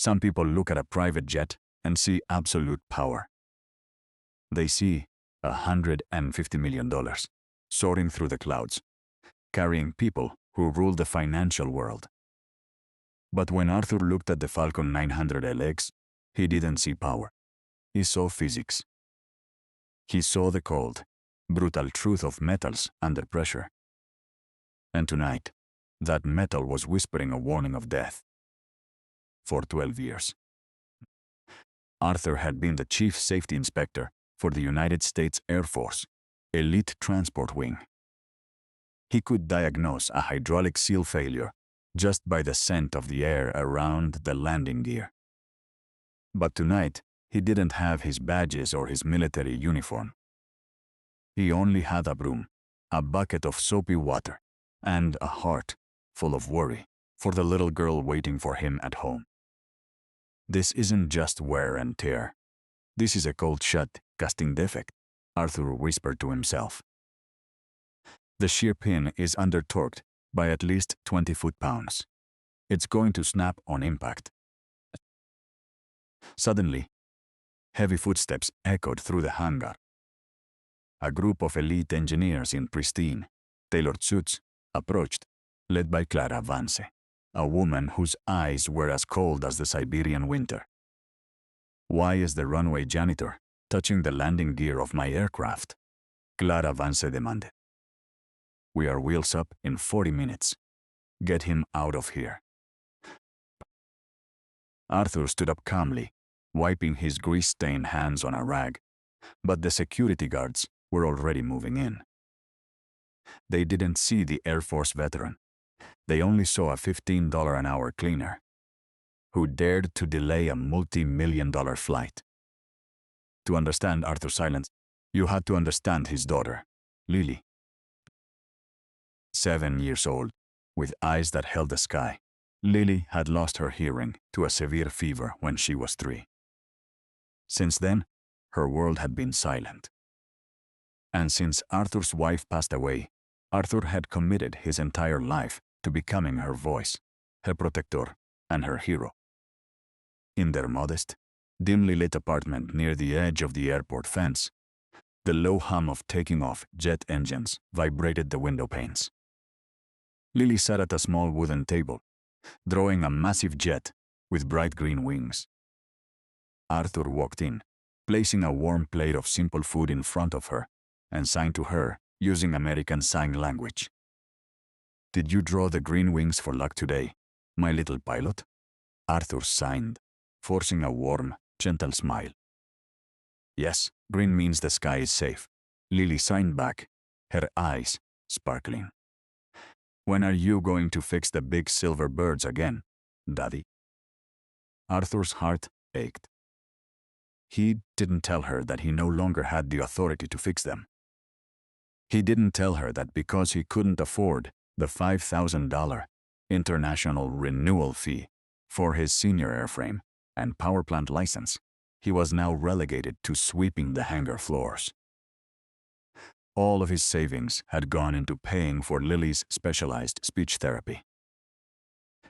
Some people look at a private jet and see absolute power. They see $150 million soaring through the clouds, carrying people who rule the financial world. But when Arthur looked at the Falcon 900 LX, he didn't see power. He saw physics. He saw the cold, brutal truth of metals under pressure. And tonight, that metal was whispering a warning of death. For 12 years. Arthur had been the chief safety inspector for the United States Air Force, Elite Transport Wing. He could diagnose a hydraulic seal failure just by the scent of the air around the landing gear. But tonight, he didn't have his badges or his military uniform. He only had a broom, a bucket of soapy water, and a heart full of worry for the little girl waiting for him at home. This isn't just wear and tear. This is a cold shut casting defect, Arthur whispered to himself. The shear pin is under-torqued by at least 20 foot-pounds. It's going to snap on impact. Suddenly, heavy footsteps echoed through the hangar. A group of elite engineers in pristine, tailored suits approached, led by Clara Vance, a woman whose eyes were as cold as the Siberian winter. "Why is the runway janitor touching the landing gear of my aircraft?" Clara Vance demanded. "We are wheels up in 40 minutes. Get him out of here." Arthur stood up calmly, wiping his grease-stained hands on a rag, but the security guards were already moving in. They didn't see the Air Force veteran. They only saw a $15 an hour cleaner who dared to delay a multi-million-dollar flight. To understand Arthur's silence, you had to understand his daughter, Lily. 7 years old, with eyes that held the sky, Lily had lost her hearing to a severe fever when she was 3. Since then, her world had been silent. And since Arthur's wife passed away, Arthur had committed his entire life to becoming her voice, her protector, and her hero. In their modest, dimly lit apartment near the edge of the airport fence, the low hum of taking off jet engines vibrated the window panes. Lily sat at a small wooden table, drawing a massive jet with bright green wings. Arthur walked in, placing a warm plate of simple food in front of her, and signed to her using American Sign Language. "Did you draw the green wings for luck today, my little pilot?" Arthur signed, forcing a warm, gentle smile. "Yes, green means the sky is safe," Lily signed back, her eyes sparkling. "When are you going to fix the big silver birds again, Daddy?" Arthur's heart ached. He didn't tell her that he no longer had the authority to fix them. He didn't tell her that because he couldn't afford the $5,000 international renewal fee for his senior airframe and power plant license, he was now relegated to sweeping the hangar floors. All of his savings had gone into paying for Lily's specialized speech therapy.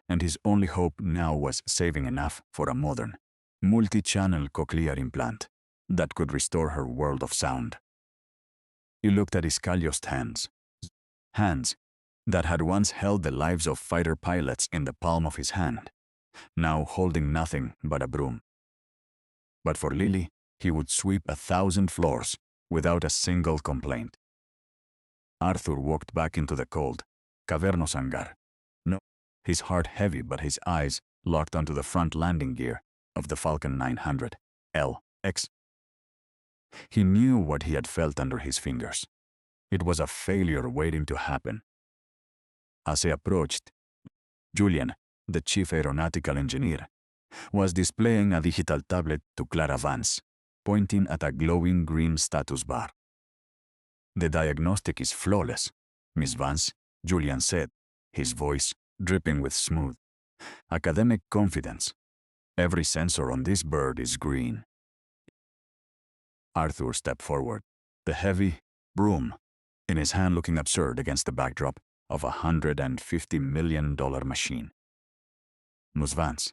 And his only hope now was saving enough for a modern, multi-channel cochlear implant that could restore her world of sound. He looked at his calloused hands that had once held the lives of fighter pilots in the palm of his hand, now holding nothing but a broom. But for Lily, he would sweep 1,000 floors without a single complaint. Arthur walked back into the cold, cavernous hangar. No, his heart heavy but his eyes locked onto the front landing gear of the Falcon 900 LX. He knew what he had felt under his fingers. It was a failure waiting to happen. As he approached, Julian, the chief aeronautical engineer, was displaying a digital tablet to Clara Vance, pointing at a glowing green status bar. "The diagnostic is flawless, Miss Vance," Julian said, his voice dripping with smooth, academic confidence. "Every sensor on this bird is green." Arthur stepped forward, the heavy broom in his hand looking absurd against the backdrop of a $150 million machine. "Miss Vance,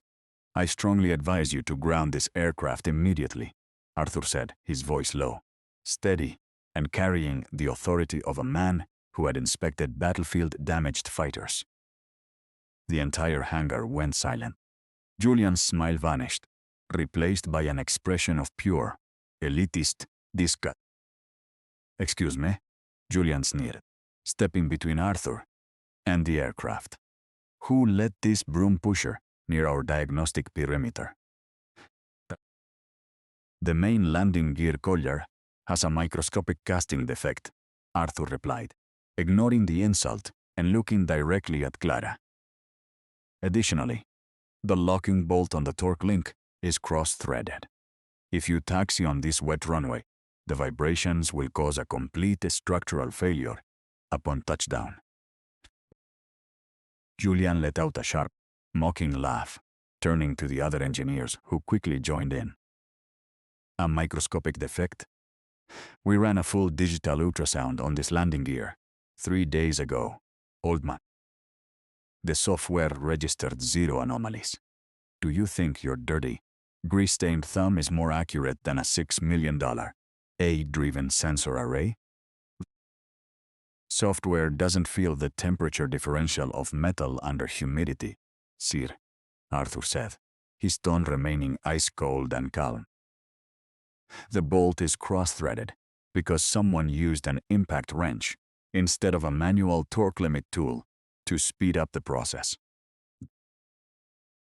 I strongly advise you to ground this aircraft immediately, Arthur said, his voice low, steady, and carrying the authority of a man who had inspected battlefield-damaged fighters. The entire hangar went silent. Julian's smile vanished, replaced by an expression of pure, elitist disgust. "Excuse me?" Julian sneered, stepping between Arthur and the aircraft. "Who let this broom pusher near our diagnostic perimeter?" "The main landing gear collar has a microscopic casting defect," Arthur replied, ignoring the insult and looking directly at Clara. "Additionally, the locking bolt on the torque link is cross-threaded. If you taxi on this wet runway, the vibrations will cause a complete structural failure upon touchdown." Julian let out a sharp, mocking laugh, turning to the other engineers who quickly joined in. "A microscopic defect? We ran a full digital ultrasound on this landing gear 3 days ago, old man. The software registered 0 anomalies. Do you think your dirty, grease-stained thumb is more accurate than a $6 million AI-driven sensor array? Software doesn't feel the temperature differential of metal under humidity, sir," Arthur said, his tone remaining ice-cold and calm. "The bolt is cross-threaded because someone used an impact wrench instead of a manual torque limit tool to speed up the process.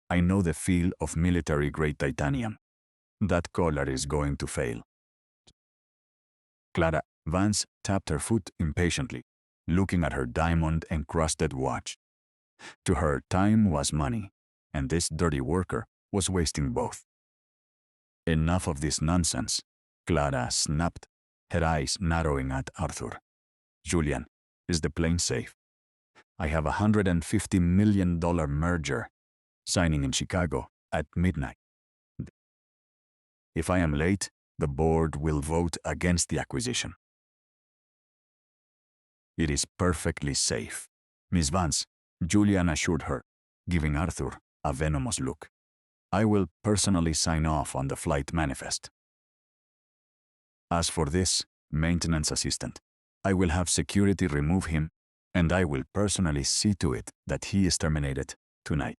I know the feel of military-grade titanium. That collar is going to fail." Clara Vance tapped her foot impatiently, looking at her diamond-encrusted watch. To her, time was money, and this dirty worker was wasting both. "Enough of this nonsense," Clara snapped, her eyes narrowing at Arthur. "Julian, is the plane safe? I have a $150 million merger signing in Chicago at midnight. If I am late, the board will vote against the acquisition." "It is perfectly safe, Miss Vance," Julian assured her, giving Arthur a venomous look. "I will personally sign off on the flight manifest. As for this maintenance assistant, I will have security remove him, and I will personally see to it that he is terminated tonight."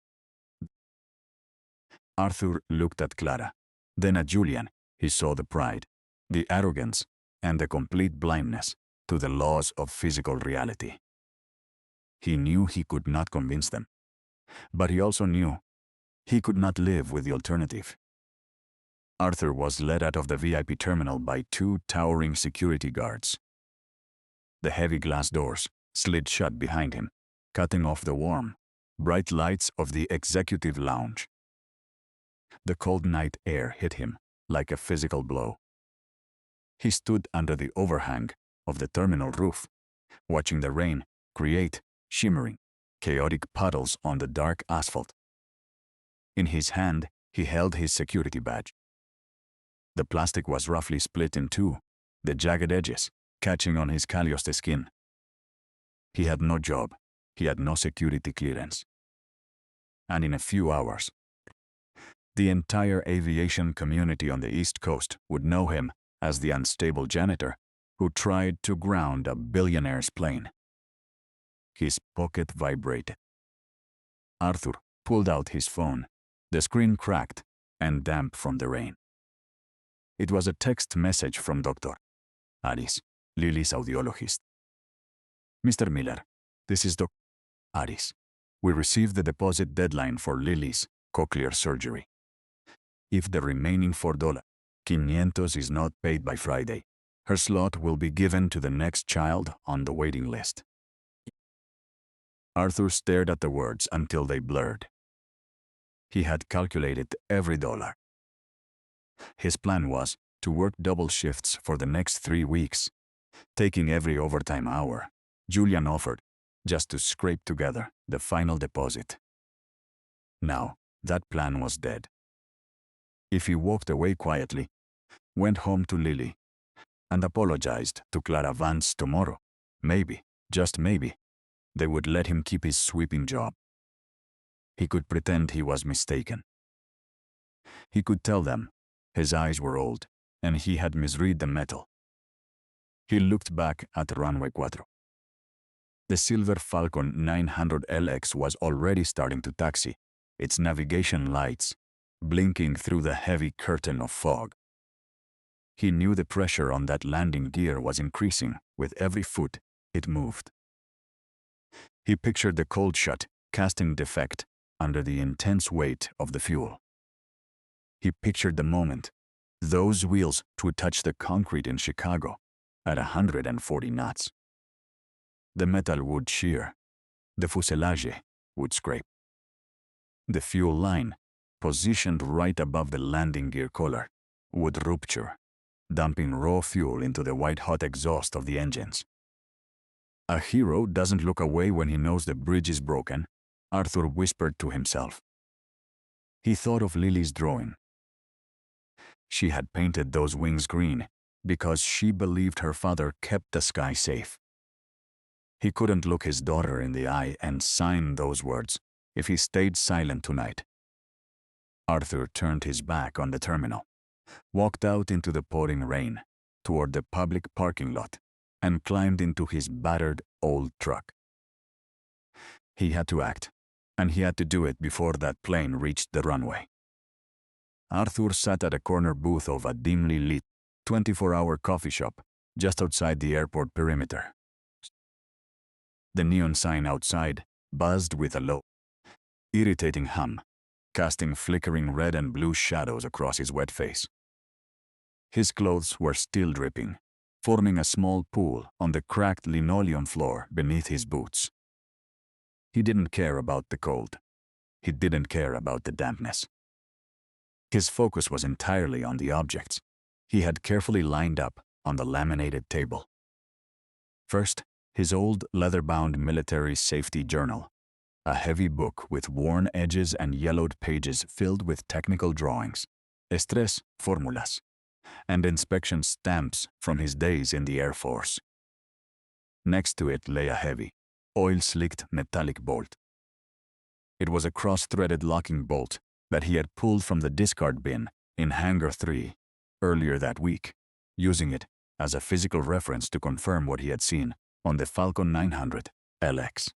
Arthur looked at Clara. Then at Julian, he saw the pride, the arrogance, and the complete blindness to the laws of physical reality. He knew he could not convince them, but he also knew he could not live with the alternative. Arthur was led out of the VIP terminal by 2 towering security guards. The heavy glass doors slid shut behind him, cutting off the warm, bright lights of the executive lounge. The cold night air hit him like a physical blow. He stood under the overhang of the terminal roof, watching the rain create shimmering, chaotic puddles on the dark asphalt. In his hand, he held his security badge. The plastic was roughly split in 2, the jagged edges catching on his calloused skin. He had no job, he had no security clearance. And in a few hours, the entire aviation community on the East Coast would know him as the unstable janitor who tried to ground a billionaire's plane. His pocket vibrated. Arthur pulled out his phone. The screen cracked and damp from the rain. It was a text message from Dr. Aris, Lily's audiologist. "Mr. Miller, this is Dr. Aris. We received the deposit deadline for Lily's cochlear surgery. If the remaining $4,500 is not paid by Friday, her slot will be given to the next child on the waiting list." Arthur stared at the words until they blurred. He had calculated every dollar. His plan was to work double shifts for the next 3 weeks, taking every overtime hour Julian offered just to scrape together the final deposit. Now, that plan was dead. If he walked away quietly, went home to Lily, and apologized to Clara Vance tomorrow, maybe, just maybe, they would let him keep his sweeping job. He could pretend he was mistaken. He could tell them. His eyes were old, and he had misread the metal. He looked back at runway 4. The silver Falcon 900LX was already starting to taxi, its navigation lights blinking through the heavy curtain of fog. He knew the pressure on that landing gear was increasing with every foot it moved. He pictured the cold shut, casting defect under the intense weight of the fuel. He pictured the moment those wheels would touch the concrete in Chicago at 140 knots. The metal would shear. The fuselage would scrape. The fuel line, positioned right above the landing gear collar, would rupture, dumping raw fuel into the white-hot exhaust of the engines. A hero doesn't look away when he knows the bridge is broken, Arthur whispered to himself. He thought of Lily's drawing. She had painted those wings green because she believed her father kept the sky safe. He couldn't look his daughter in the eye and sign those words if he stayed silent tonight. Arthur turned his back on the terminal, walked out into the pouring rain toward the public parking lot, and climbed into his battered old truck. He had to act, and he had to do it before that plane reached the runway. Arthur sat at a corner booth of a dimly lit 24-hour coffee shop just outside the airport perimeter. The neon sign outside buzzed with a low, irritating hum, casting flickering red and blue shadows across his wet face. His clothes were still dripping, forming a small pool on the cracked linoleum floor beneath his boots. He didn't care about the cold. He didn't care about the dampness. His focus was entirely on the objects he had carefully lined up on the laminated table. First, his old leather-bound military safety journal, a heavy book with worn edges and yellowed pages filled with technical drawings, estrés formulas, and inspection stamps from his days in the Air Force. Next to it lay a heavy, oil-slicked metallic bolt. It was a cross-threaded locking bolt that he had pulled from the discard bin in Hangar 3 earlier that week, using it as a physical reference to confirm what he had seen on the Falcon 900 LX.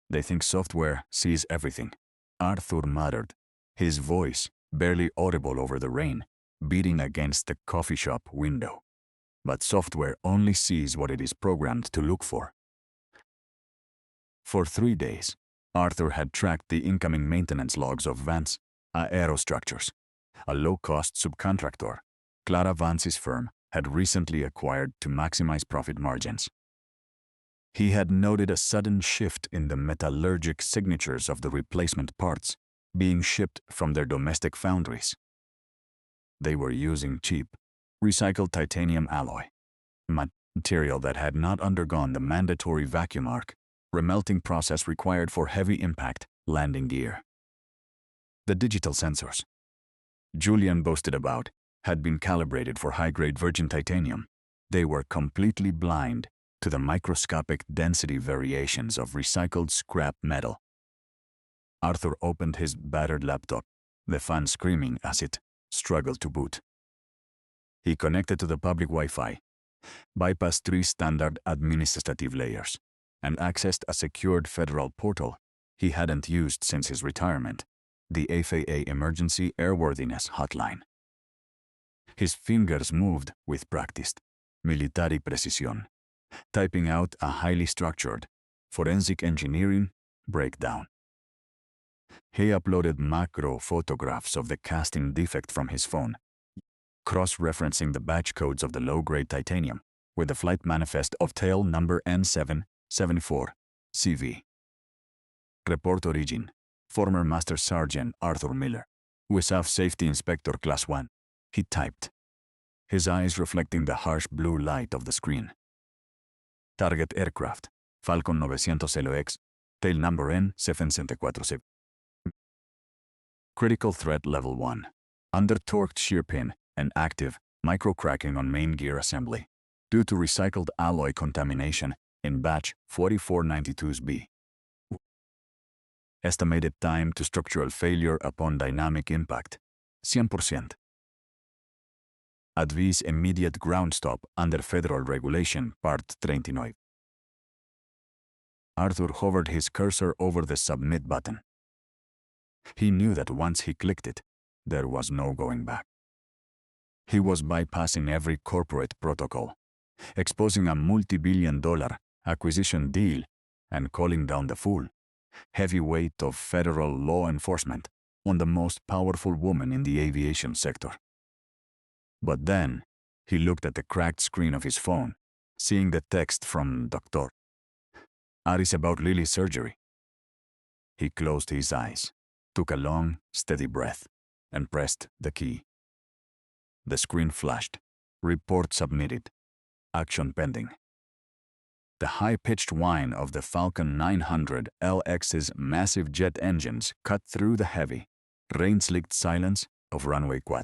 They think software sees everything, Arthur muttered, his voice barely audible over the rain beating against the coffee shop window. But software only sees what it is programmed to look for. For 3 days, Arthur had tracked the incoming maintenance logs of Vance Aerostructures, a low-cost subcontractor Clara Vance's firm had recently acquired to maximize profit margins. He had noted a sudden shift in the metallurgic signatures of the replacement parts being shipped from their domestic foundries. They were using cheap, recycled titanium alloy, material that had not undergone the mandatory vacuum arc remelting process required for heavy impact landing gear. The digital sensors Julian boasted about had been calibrated for high-grade virgin titanium. They were completely blind to the microscopic density variations of recycled scrap metal. Arthur opened his battered laptop, the fan screaming as it struggled to boot. He connected to the public Wi-Fi, bypassed 3 standard administrative layers, and accessed a secured federal portal he hadn't used since his retirement, the FAA Emergency Airworthiness Hotline. His fingers moved with practiced, military precision, typing out a highly structured, forensic engineering breakdown. He uploaded macro photographs of the casting defect from his phone, cross-referencing the batch codes of the low-grade titanium with the flight manifest of tail number N774, CV. Report origin, former Master Sergeant Arthur Miller, USAF Safety Inspector Class 1, he typed, his eyes reflecting the harsh blue light of the screen. Target aircraft, Falcon 900 LX, tail number N774. Critical threat level 1, under-torqued shear pin and active micro-cracking on main gear assembly due to recycled alloy contamination in batch 4492B. Estimated time to structural failure upon dynamic impact, 100%. Advise immediate ground stop under federal regulation, Part 39. Arthur hovered his cursor over the submit button. He knew that once he clicked it, there was no going back. He was bypassing every corporate protocol, exposing a multi-billion-dollar acquisition deal and calling down the full, heavy weight of federal law enforcement on the most powerful woman in the aviation sector. But then, he looked at the cracked screen of his phone, seeing the text from Dr. Aris about Lily's surgery. He closed his eyes, took a long, steady breath, and pressed the key. The screen flashed. Report submitted. Action pending. The high-pitched whine of the Falcon 900 LX's massive jet engines cut through the heavy, rain-slicked silence of runway 4.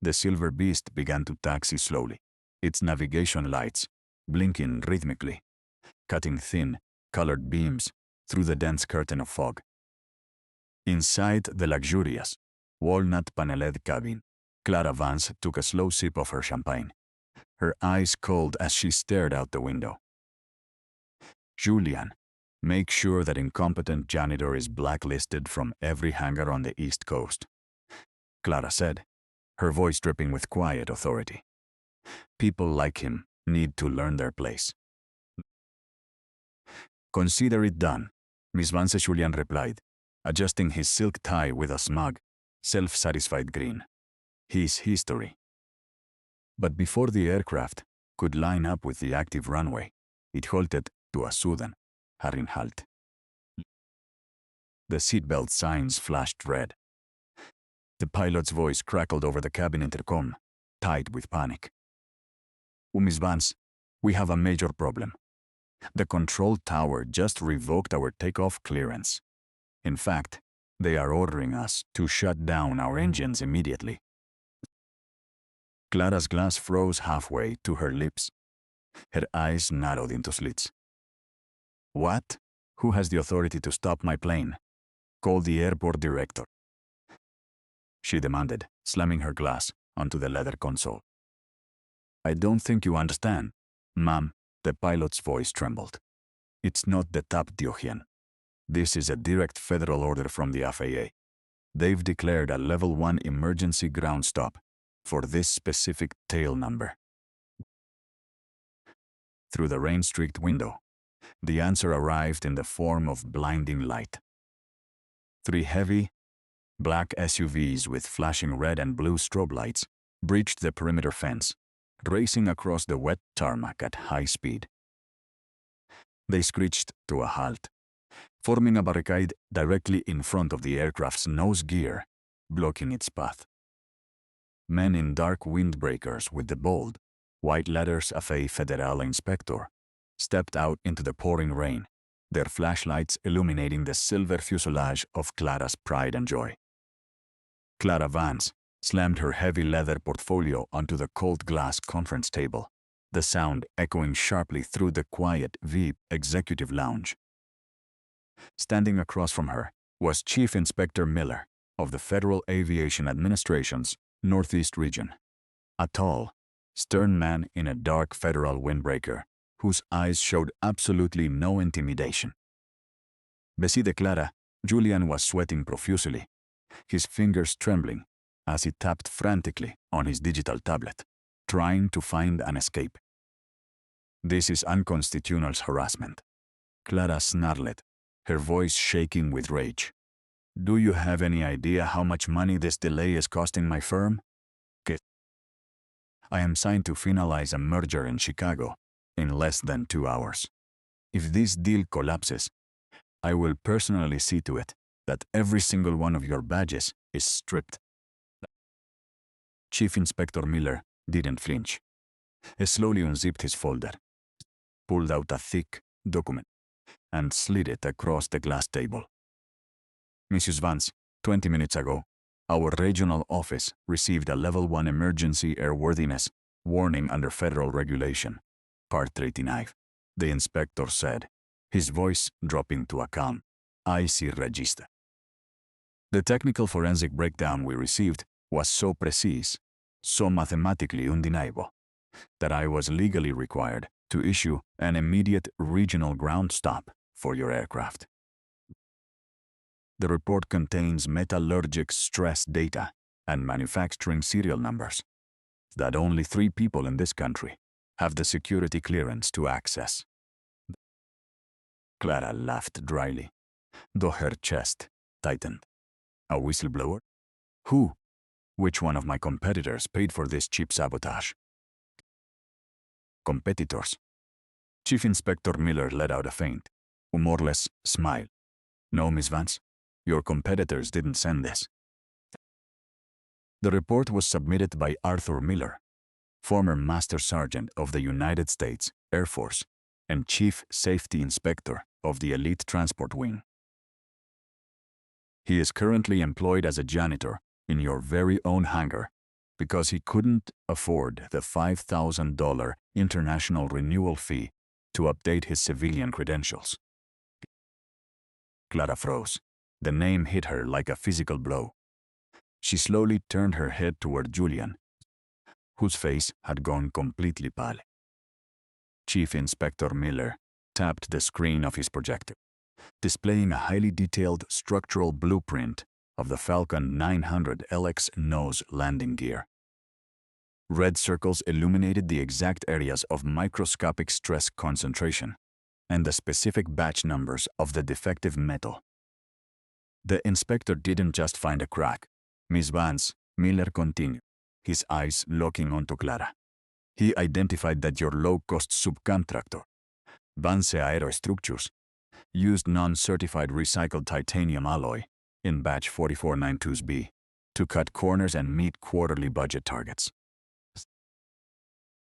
The silver beast began to taxi slowly, its navigation lights blinking rhythmically, cutting thin, colored beams through the dense curtain of fog. Inside the luxurious, walnut-paneled cabin, Clara Vance took a slow sip of her champagne, her eyes cold as she stared out the window. Julian, make sure that incompetent janitor is blacklisted from every hangar on the East Coast, Clara said, her voice dripping with quiet authority. People like him need to learn their place. Consider it done, Miss Vance. Julian replied, adjusting his silk tie with a smug, self-satisfied grin. His history. But before the aircraft could line up with the active runway, it halted to a sudden, hurrying halt. The seatbelt signs flashed red. The pilot's voice crackled over the cabin intercom, tight with panic. Miss Vance, we have a major problem. The control tower just revoked our takeoff clearance. In fact, they are ordering us to shut down our engines immediately. Clara's glass froze halfway to her lips. Her eyes narrowed into slits. What? Who has the authority to stop my plane? Call the airport director, she demanded, slamming her glass onto the leather console. I don't think you understand, ma'am, the pilot's voice trembled. It's not the TAP Diogen. This is a direct federal order from the FAA. They've declared a Level 1 emergency ground stop for this specific tail number. Through the rain-streaked window, the answer arrived in the form of blinding light. 3 heavy, black SUVs with flashing red and blue strobe lights breached the perimeter fence, racing across the wet tarmac at high speed. They screeched to a halt, forming a barricade directly in front of the aircraft's nose gear, blocking its path. Men in dark windbreakers with the bold, white letters of a federal inspector stepped out into the pouring rain, their flashlights illuminating the silver fuselage of Clara's pride and joy. Clara Vance slammed her heavy leather portfolio onto the cold glass conference table, the sound echoing sharply through the quiet VIP executive lounge. Standing across from her was Chief Inspector Miller of the Federal Aviation Administration's Northeast Region, a tall, stern man in a dark federal windbreaker whose eyes showed absolutely no intimidation. Beside Clara, Julian was sweating profusely, his fingers trembling as he tapped frantically on his digital tablet, trying to find an escape. This is unconstitutional harassment, Clara snarled, her voice shaking with rage. Do you have any idea how much money this delay is costing my firm? I am signed to finalize a merger in Chicago in less than 2 hours. If this deal collapses, I will personally see to it that every single one of your badges is stripped. Chief Inspector Miller didn't flinch. He slowly unzipped his folder, pulled out a thick document, and slid it across the glass table. Mrs. Vance, 20 minutes ago, our regional office received a Level 1 emergency airworthiness warning under federal regulation, Part 39, the inspector said, his voice dropping to a calm, icy register. The technical forensic breakdown we received was so precise, so mathematically undeniable, that I was legally required to issue an immediate regional ground stop for your aircraft. The report contains metallurgic stress data and manufacturing serial numbers that only 3 people in this country have the security clearance to access. Clara laughed dryly, though her chest tightened. A whistleblower? Who? Which one of my competitors paid for this cheap sabotage? Competitors. Chief Inspector Miller let out a faint, humorless smile. No, Miss Vance, your competitors didn't send this. The report was submitted by Arthur Miller, former Master Sergeant of the United States Air Force and Chief Safety Inspector of the Elite Transport Wing. He is currently employed as a janitor in your very own hangar because he couldn't afford the $5,000 international renewal fee to update his civilian credentials. Clara froze. The name hit her like a physical blow. She slowly turned her head toward Julian, whose face had gone completely pale. Chief Inspector Miller tapped the screen of his projector, displaying a highly detailed structural blueprint of the Falcon 900 LX nose landing gear. Red circles illuminated the exact areas of microscopic stress concentration and the specific batch numbers of the defective metal. The inspector didn't just find a crack, Miss Vance, Miller continued, his eyes locking onto Clara. He identified that your low-cost subcontractor, Vance Aerostructures, used non-certified recycled titanium alloy in batch 4492B to cut corners and meet quarterly budget targets.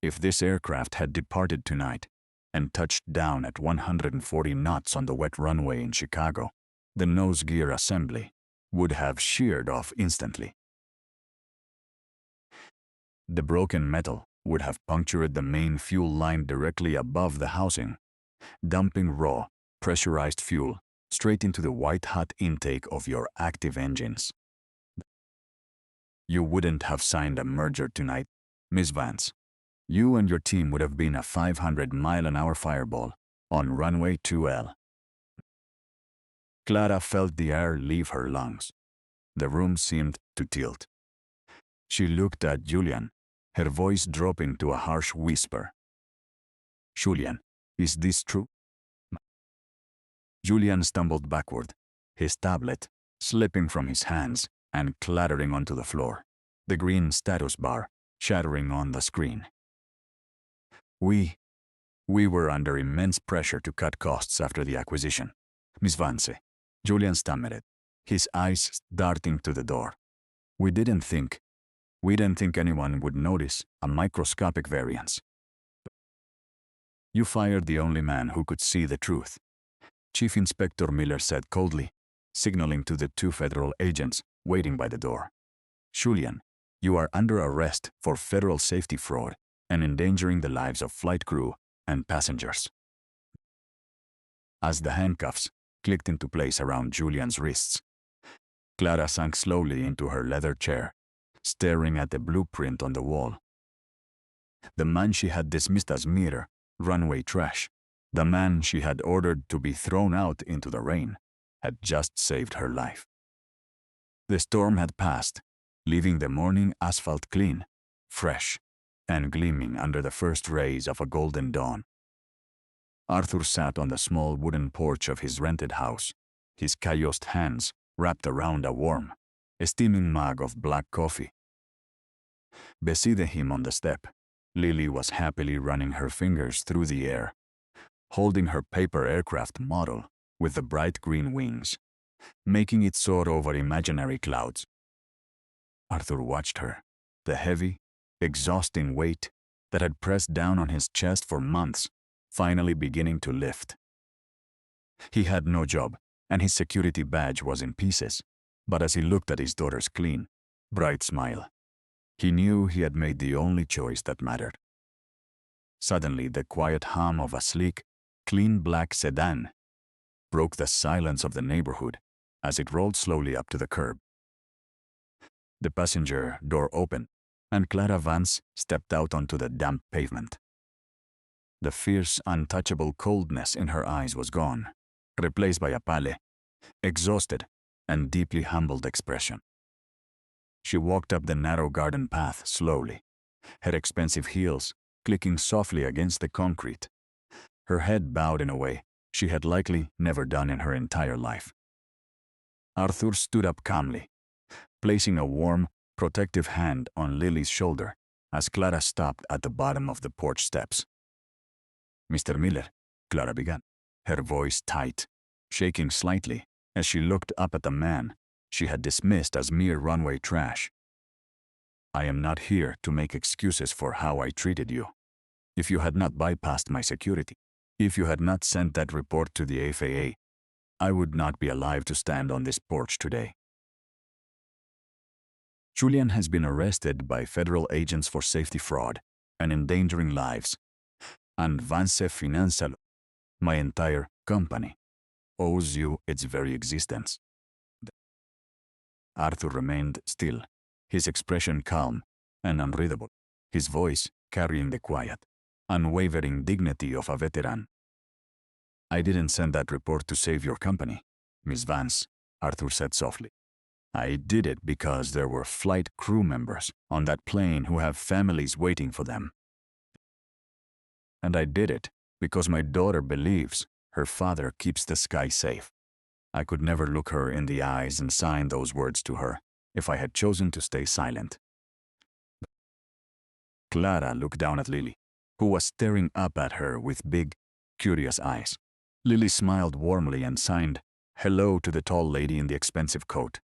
If this aircraft had departed tonight and touched down at 140 knots on the wet runway in Chicago, the nose gear assembly would have sheared off instantly. The broken metal would have punctured the main fuel line directly above the housing, dumping raw, pressurized fuel straight into the white-hot intake of your active engines. You wouldn't have signed a merger tonight, Miss Vance. You and your team would have been a 500-mile-an-hour fireball on runway 2L. Clara felt the air leave her lungs. The room seemed to tilt. She looked at Julian, her voice dropping to a harsh whisper. Julian, is this true? Julian stumbled backward, his tablet slipping from his hands and clattering onto the floor, the green status bar shattering on the screen. We were under immense pressure to cut costs after the acquisition, Miss Vance. Julian stammered, his eyes darting to the door. We didn't think anyone would notice a microscopic variance. You fired the only man who could see the truth, Chief Inspector Miller said coldly, signaling to the 2 federal agents waiting by the door. Julian, you are under arrest for federal safety fraud and endangering the lives of flight crew and passengers. As the handcuffs clicked into place around Julian's wrists, Clara sank slowly into her leather chair, staring at the blueprint on the wall. The man she had dismissed as mere runway trash, the man she had ordered to be thrown out into the rain, had just saved her life. The storm had passed, leaving the morning asphalt clean, fresh, and gleaming under the first rays of a golden dawn. Arthur sat on the small wooden porch of his rented house, his calloused hands wrapped around a warm, steaming mug of black coffee. Beside him on the step, Lily was happily running her fingers through the air, holding her paper aircraft model with the bright green wings, making it soar over imaginary clouds. Arthur watched her, the heavy, exhausting weight that had pressed down on his chest for months, finally beginning to lift. He had no job, and his security badge was in pieces, but as he looked at his daughter's clean, bright smile, he knew he had made the only choice that mattered. Suddenly, the quiet hum of a sleek, clean black sedan broke the silence of the neighborhood as it rolled slowly up to the curb. The passenger door opened, and Clara Vance stepped out onto the damp pavement. The fierce, untouchable coldness in her eyes was gone, replaced by a pale, exhausted, and deeply humbled expression. She walked up the narrow garden path slowly, her expensive heels clicking softly against the concrete, her head bowed in a way she had likely never done in her entire life. Arthur stood up calmly, placing a warm, protective hand on Lily's shoulder as Clara stopped at the bottom of the porch steps. "Mr. Miller," Clara began, her voice tight, shaking slightly as she looked up at the man she had dismissed as mere runway trash. "I am not here to make excuses for how I treated you. If you had not bypassed my security, if you had not sent that report to the FAA, I would not be alive to stand on this porch today." Julian has been arrested by federal agents for safety fraud and endangering lives, and Vance Financial, my entire company, owes you its very existence. Arthur remained still, his expression calm and unreadable, his voice carrying the quiet, unwavering dignity of a veteran. "I didn't send that report to save your company, Miss Vance," Arthur said softly. "I did it because there were flight crew members on that plane who have families waiting for them. And I did it because my daughter believes her father keeps the sky safe. I could never look her in the eyes and sign those words to her if I had chosen to stay silent." Clara looked down at Lily, who was staring up at her with big, curious eyes. Lily smiled warmly and signed hello to the tall lady in the expensive coat.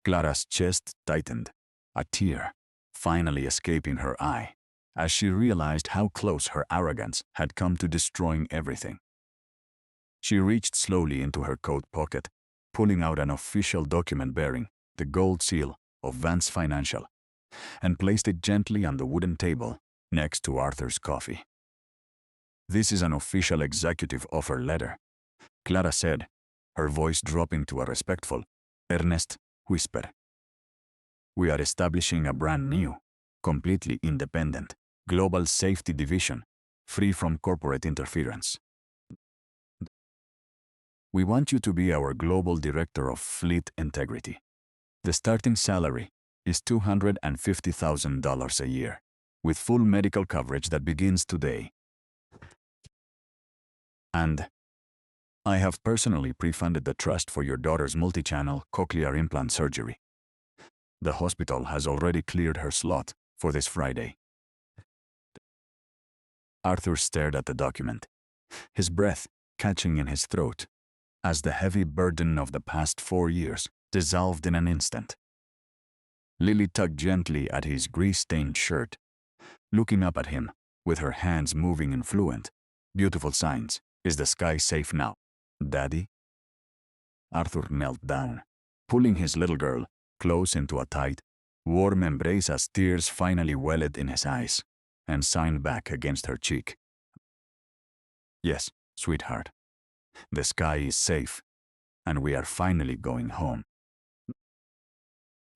Clara's chest tightened, a tear finally escaping her eye, as she realized how close her arrogance had come to destroying everything. She reached slowly into her coat pocket, pulling out an official document bearing the gold seal of Vance Financial, and placed it gently on the wooden table next to Arthur's coffee. "This is an official executive offer letter," Clara said, her voice dropping to a respectful, earnest whisper. "We are establishing a brand new, completely independent, global safety division, free from corporate interference. We want you to be our global director of fleet integrity. The starting salary is $250,000 a year, with full medical coverage that begins today. And I have personally pre-funded the trust for your daughter's multi-channel cochlear implant surgery. The hospital has already cleared her slot for this Friday." Arthur stared at the document, his breath catching in his throat, as the heavy burden of the past 4 years dissolved in an instant. Lily tugged gently at his grease-stained shirt, looking up at him with her hands moving in fluent, beautiful signs. "Is the sky safe now, Daddy?" Arthur knelt down, pulling his little girl close into a tight, warm embrace as tears finally welled in his eyes and signed back against her cheek. "Yes, sweetheart. The sky is safe, and we are finally going home."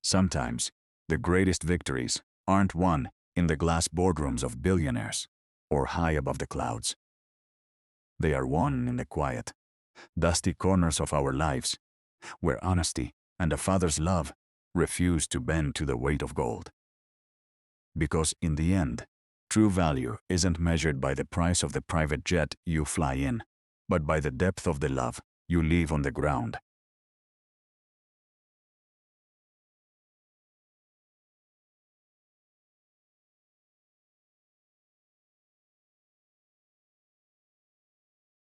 Sometimes, the greatest victories aren't won in the glass boardrooms of billionaires or high above the clouds. They are won in the quiet, dusty corners of our lives, where honesty and a father's love refuse to bend to the weight of gold. Because in the end, true value isn't measured by the price of the private jet you fly in, but by the depth of the love you leave on the ground